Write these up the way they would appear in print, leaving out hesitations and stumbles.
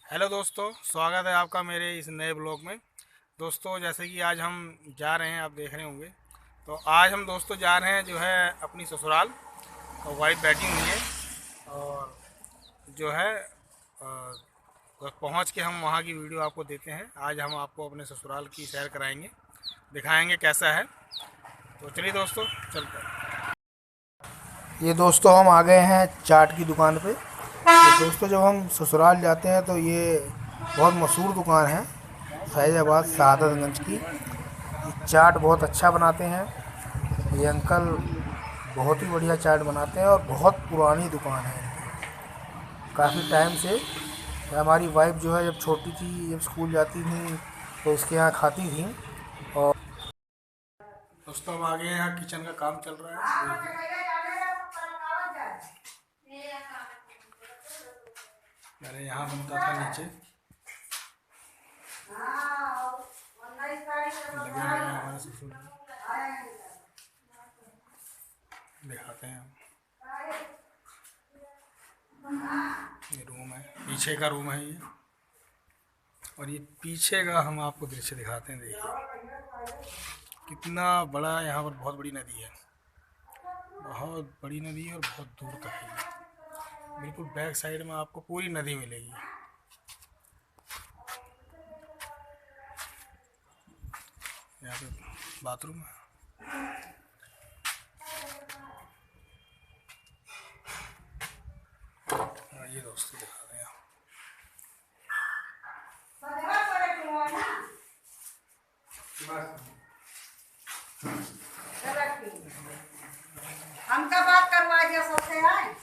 Hello दोस्तों, स्वागत है आपका मेरे इस नए ब्लॉग में। दोस्तों, जैसे कि आज हम जा रहे हैं, आप देख रहे होंगे। तो आज हम दोस्तों जा रहे हैं जो है अपनी ससुराल। और वाइफ बैठी हुई है और जो है बस पहुंच के हम वहां की वीडियो आपको देते हैं। आज हम आपको अपने ससुराल की सैर कराएंगे, दिखाएंगे कैसा है। तो चलिए दोस्तों, चलते हैं। ये दोस्तों हम आ गए हैं चाट की दुकान पे। तो दोस्तों, जब हम ससुराल जाते हैं तो ये बहुत मशहूर दुकान है फैज़ाबाद सआदतगंज की। ये चाट बहुत अच्छा बनाते हैं ये अंकल। बहुत ही बढ़िया चाट बनाते हैं और बहुत पुरानी दुकान है इनकी, काफ़ी टाइम से। हमारी वाइफ जो है जब छोटी थी, जब स्कूल जाती थी तो इसके यहाँ खाती थी। और दोस्तों, हम आगे यहाँ किचन का काम चल रहा है। मेरे यहाँ बनता था नीचे, लगे हुए हैं हमारे ससुर। दिखाते हैं हम। ये रूम है, पीछे का रूम है ये। और ये पीछे का हम आपको दृश्य दिखाते हैं। देखिए कितना बड़ा, यहाँ पर बहुत बड़ी नदी है, बहुत बड़ी नदी है और बहुत दूर तक है। बिल्कुल बैक साइड में आपको पूरी नदी मिलेगी। यहाँ पे बाथरूम है। ये दोस्तों दिखा रहे हैं। हमका बात करवा दिया सबसे है।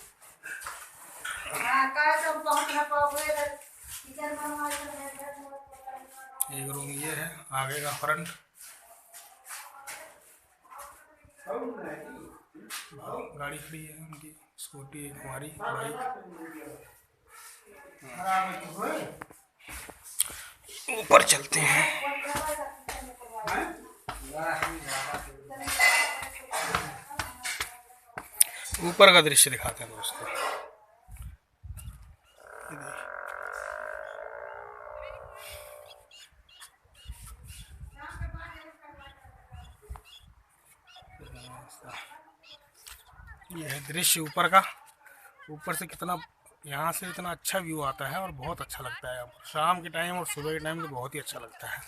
हां का सब बहुत ना पावे किचन बनवा के। एक रूम ये है, आगे का फ्रंट। गाड़ी खड़ी है उनकी, स्कूटी एक हमारी बाइक। ऊपर चलते हैं। ऊपर का दृश्य दिखाते हैं दोस्तों। ये है दृश्य ऊपर का। ऊपर से कितना, यहाँ से इतना अच्छा व्यू आता है और बहुत अच्छा लगता है। शाम के टाइम और सुबह के टाइम तो बहुत ही अच्छा लगता है।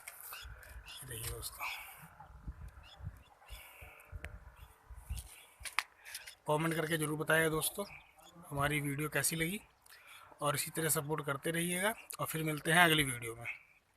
देखिए दोस्तों, कमेंट करके ज़रूर बताइएगा दोस्तों हमारी वीडियो कैसी लगी। और इसी तरह सपोर्ट करते रहिएगा और फिर मिलते हैं अगली वीडियो में।